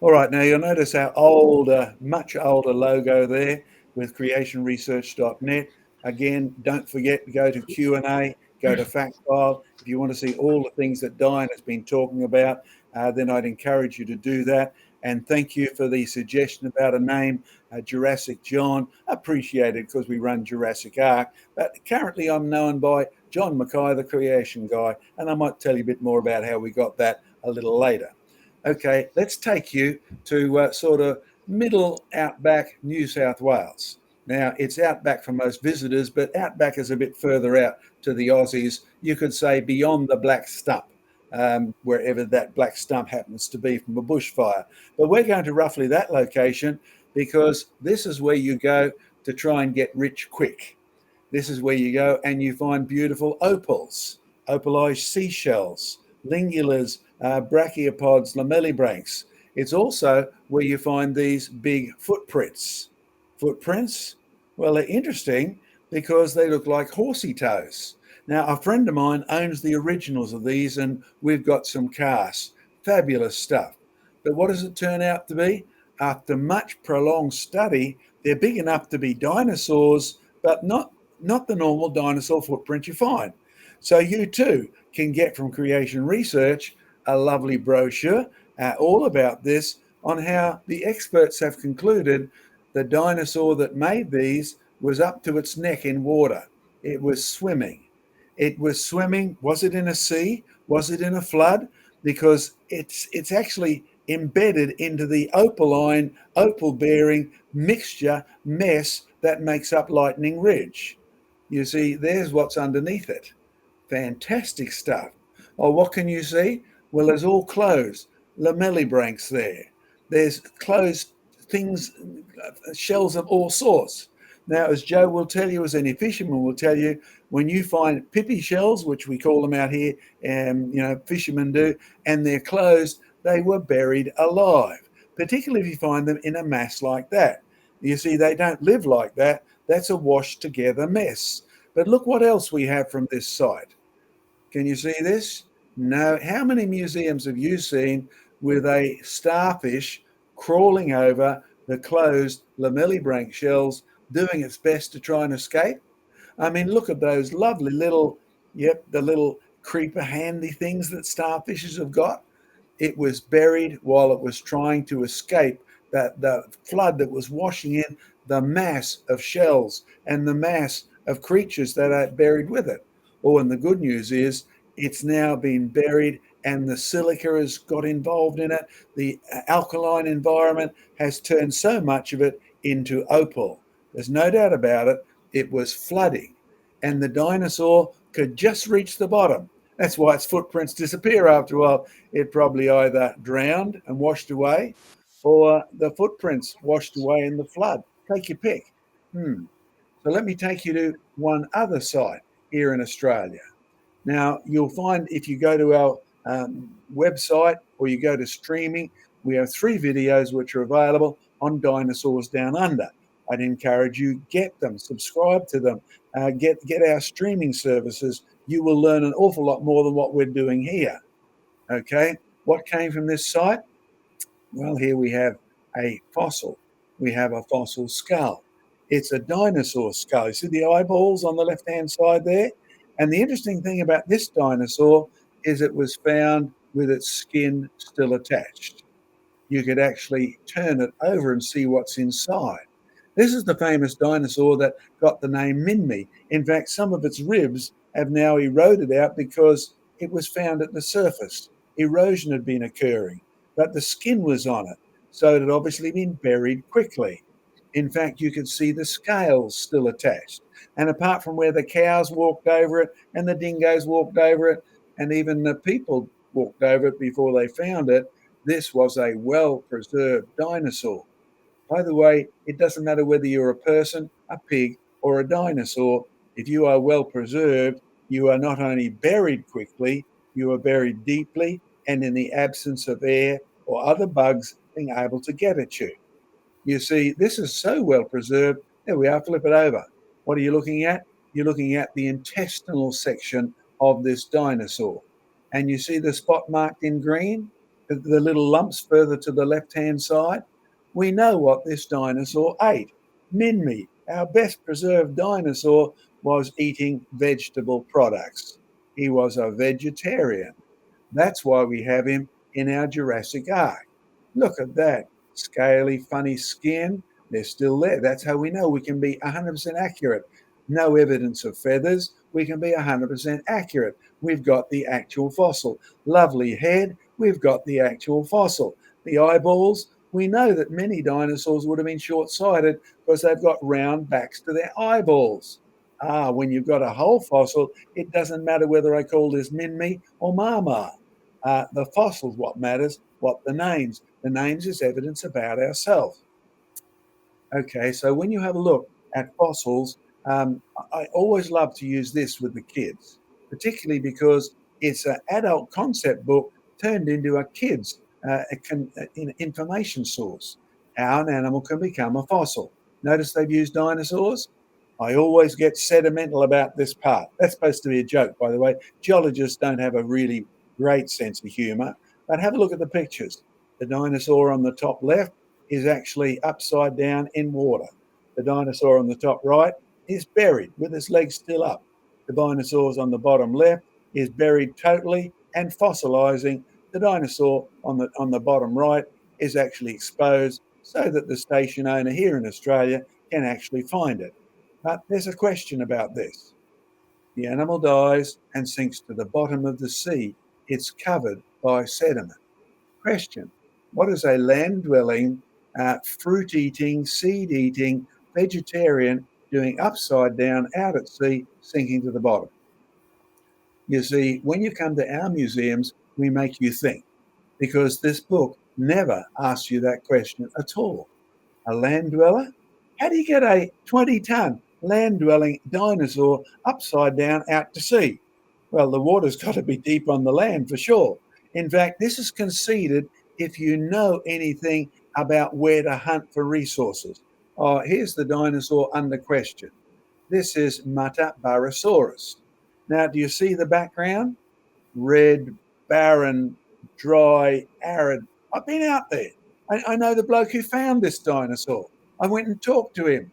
All right, now you'll notice our older, much older logo there with creationresearch.net. Again, don't forget to go to Q&A, go to fact file. If you want to see all the things that Diane has been talking about, then I'd encourage you to do that. And thank you for the suggestion about a name, Jurassic John. Appreciated because we run Jurassic Ark. But currently I'm known by John Mackay, the creation guy. And I might tell you a bit more about how we got that a little later. Okay, let's take you to sort of middle outback New South Wales. Now, it's outback for most visitors, but outback is a bit further out to the Aussies. You could say beyond the Black Stump, wherever that Black Stump happens to be from a bushfire. But we're going to roughly that location because this is where you go to try and get rich quick. This is where you go and you find beautiful opals, opalized seashells, lingulas, brachiopods, lamellibranchs. It's also where you find these big footprints. Footprints? Well, they're interesting because they look like horsey toes. Now, a friend of mine owns the originals of these, and we've got some casts. Fabulous stuff. But what does it turn out to be? After much prolonged study, they're big enough to be dinosaurs, but not the normal dinosaur footprint you find. So you too can get from Creation Research a lovely brochure all about this on how the experts have concluded the dinosaur that made these was up to its neck in water. It was swimming. It was swimming. Was it in a sea? Was it in a flood? Because it's actually embedded into the opaline, opal-bearing mixture mess that makes up Lightning Ridge. You see, there's what's underneath it. Fantastic stuff. Oh, what can you see? Well, there's all closed lamellibranchs there. There's closed things, shells of all sorts. Now, as Joe will tell you, as any fisherman will tell you, when you find pippy shells, which we call them out here, fishermen do, and they're closed, they were buried alive, particularly if you find them in a mass like that. You see, they don't live like that. That's a washed together mess. But look what else we have from this site. Can you see this? No. How many museums have you seen with a starfish crawling over the closed lamellibranch shells, doing its best to try and escape? I mean, look at those lovely little, the little creeper handy things that starfishes have got. It was buried while it was trying to escape the flood that was washing in the mass of shells and the mass of creatures that are buried with it. Oh, and the good news is it's now been buried and the silica has got involved in it. The alkaline environment has turned so much of it into opal. There's no doubt about it. It was flooding and the dinosaur could just reach the bottom. That's why its footprints disappear after a while. It probably either drowned and washed away or the footprints washed away in the flood. Take your pick. So let me take you to one other site here in Australia. Now, you'll find if you go to our website or you go to streaming, we have 3 videos which are available on dinosaurs down under. I'd encourage you, get them, subscribe to them, get our streaming services. You will learn an awful lot more than what we're doing here. Okay, what came from this site? Well, here we have a fossil. We have a fossil skull. It's a dinosaur skull. You see the eyeballs on the left-hand side there? And the interesting thing about this dinosaur is it was found with its skin still attached. You could actually turn it over and see what's inside. This is the famous dinosaur that got the name Minmi. In fact, some of its ribs have now eroded out because it was found at the surface. Erosion had been occurring, but the skin was on it, so it had obviously been buried quickly. In fact, you could see the scales still attached. And apart from where the cows walked over it and the dingoes walked over it, and even the people walked over it before they found it, this was a well-preserved dinosaur. By the way, it doesn't matter whether you're a person, a pig, or a dinosaur. If you are well preserved, you are not only buried quickly, you are buried deeply and in the absence of air or other bugs being able to get at you. You see, this is so well preserved. There we are, flip it over. What are you looking at? You're looking at the intestinal section of this dinosaur. And you see the spot marked in green? the little lumps further to the left-hand side, we know what this dinosaur ate. Minmi, our best preserved dinosaur, was eating vegetable products. He was a vegetarian. That's why we have him in our Jurassic Ark. Look at that. Scaly, funny skin. They're still there. That's how we know we can be 100% accurate. No evidence of feathers. We can be 100% accurate. We've got the actual fossil. Lovely head. We've got the actual fossil. The eyeballs. We know that many dinosaurs would have been short sighted because they've got round backs to their eyeballs. When you've got a whole fossil, it doesn't matter whether I call this Minmi or Mama. The fossil's what matters, what the names. The names is evidence about ourselves. Okay, so when you have a look at fossils, I always love to use this with the kids, particularly because it's an adult concept book turned into a kid's information source. How an animal can become a fossil. Notice they've used dinosaurs. I always get sentimental about this part. That's supposed to be a joke, by the way. Geologists don't have a really great sense of humor, but have a look at the pictures. The dinosaur on the top left is actually upside down in water. The dinosaur on the top right is buried with its legs still up. The dinosaurs on the bottom left is buried totally and fossilizing. The dinosaur on the bottom right is actually exposed so that the station owner here in Australia can actually find it. But there's a question about this. The animal dies and sinks to the bottom of the sea. It's covered by sediment. Question: what is a land dwelling, fruit eating, seed eating vegetarian doing upside down out at sea, sinking to the bottom? You see, when you come to our museums, we make you think because this book never asks you that question at all. A land dweller? How do you get a 20-ton land dwelling dinosaur upside down out to sea? Well, the water's got to be deep on the land for sure. In fact, this is conceded if you know anything about where to hunt for resources. Oh, here's the dinosaur under question. This is Metabarosaurus. Now, do you see the background? Red, barren, dry, arid. I've been out there. I know the bloke who found this dinosaur. I went and talked to him.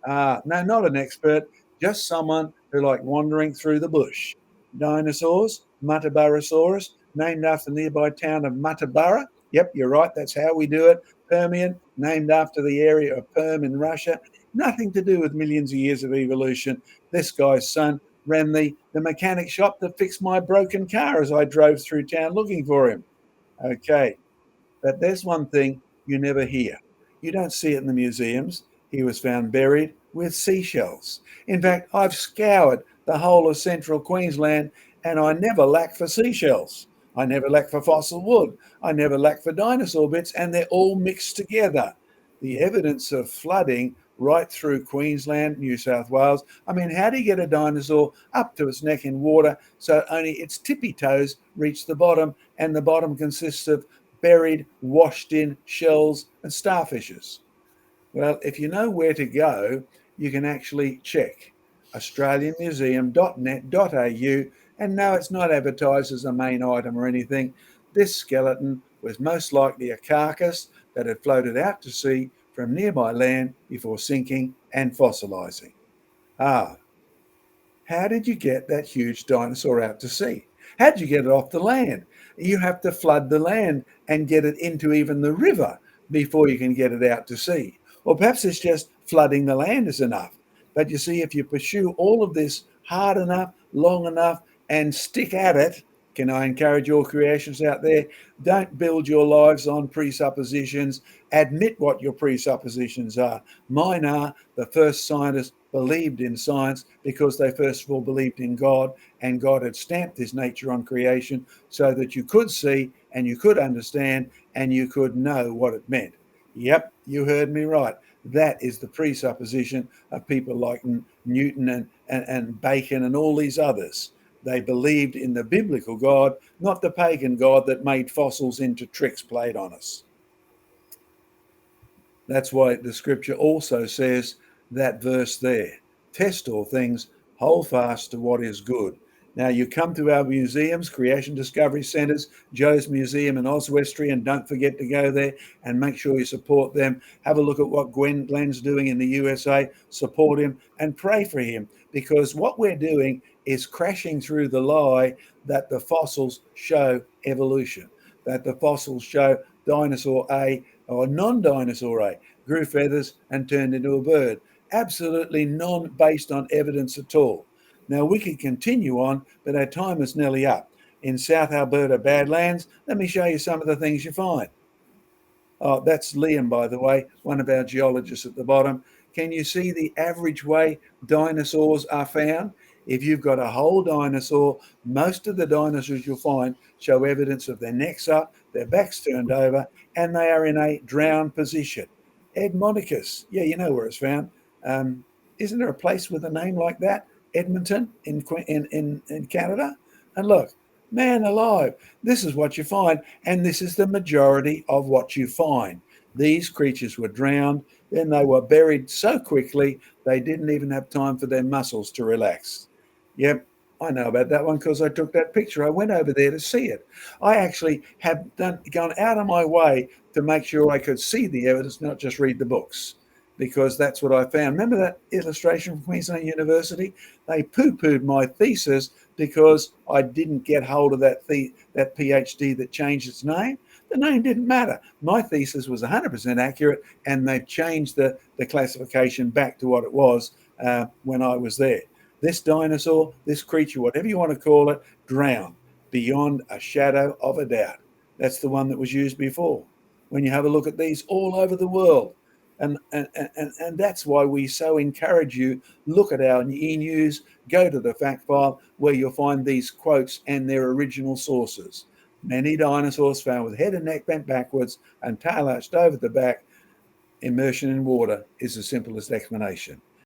No, not an expert, just someone who liked wandering through the bush. Dinosaurs, Metabarosaurus, named after the nearby town of Matabara. Yep, you're right, that's how we do it. Permian, named after the area of Perm in Russia. Nothing to do with millions of years of evolution. This guy's son ran the mechanic shop that fixed my broken car as I drove through town looking for him. Okay, but there's one thing you never hear. You don't see it in the museums. He was found buried with seashells. In fact, I've scoured the whole of central Queensland and I never lack for seashells. I never lack for fossil wood. I never lack for dinosaur bits, and they're all mixed together. The evidence of flooding right through Queensland, New South Wales. I mean, how do you get a dinosaur up to its neck in water so only its tippy toes reach the bottom, and the bottom consists of buried, washed in shells and starfishes? Well, if you know where to go, you can actually check australianmuseum.net.au, and no, it's not advertised as a main item or anything. This skeleton was most likely a carcass that had floated out to sea from nearby land before sinking and fossilizing. How did you get that huge dinosaur out to sea? How did you get it off the land? You have to flood the land and get it into even the river before you can get it out to sea. Or perhaps it's just flooding the land is enough. But you see, if you pursue all of this hard enough, long enough, and stick at it, can I encourage your creations out there? Don't build your lives on presuppositions. Admit what your presuppositions are. Mine are: the first scientists believed in science because they first of all believed in God, and God had stamped his nature on creation so that you could see and you could understand and you could know what it meant. Yep, you heard me right. That is the presupposition of people like Newton and Bacon and all these others. They believed in the biblical God, not the pagan God that made fossils into tricks played on us. That's why the scripture also says that verse there: test all things, hold fast to what is good. Now, you come to our museums, Creation Discovery Centres, Joe's Museum in Oswestry, and don't forget to go there and make sure you support them. Have a look at what Glenn's doing in the USA, support him and pray for him, because what we're doing is crashing through the lie that the fossils show evolution, that the fossils show dinosaur A or non-dinosaur A grew feathers and turned into a bird. Absolutely non-based on evidence at all. Now, we could continue on, but our time is nearly up. In South Alberta Badlands, let me show you some of the things you find. Oh, that's Liam, by the way, one of our geologists at the bottom. Can you see the average way dinosaurs are found? If you've got a whole dinosaur, most of the dinosaurs you'll find show evidence of their necks up, their backs turned over, and they are in a drowned position. Edmonticus, yeah, you know where it's found. Isn't there a place with a name like that? Edmonton in Canada? And look, man alive, this is what you find, and this is the majority of what you find. These creatures were drowned, then they were buried so quickly they didn't even have time for their muscles to relax. Yep, I know about that one because I took that picture. I went over there to see it. I actually have gone out of my way to make sure I could see the evidence, not just read the books, because that's what I found. Remember that illustration from Queensland University? They poo-pooed my thesis because I didn't get hold of that PhD that changed its name. The name didn't matter. My thesis was 100% accurate, and they've changed the classification back to what it was when I was there. This dinosaur, this creature, whatever you want to call it, drowned beyond a shadow of a doubt. That's the one that was used before. When you have a look at these all over the world, and that's why we so encourage you, look at our e-news, go to the fact file where you'll find these quotes and their original sources. Many dinosaurs found with head and neck bent backwards and tail arched over the back. Immersion in water is the simplest explanation.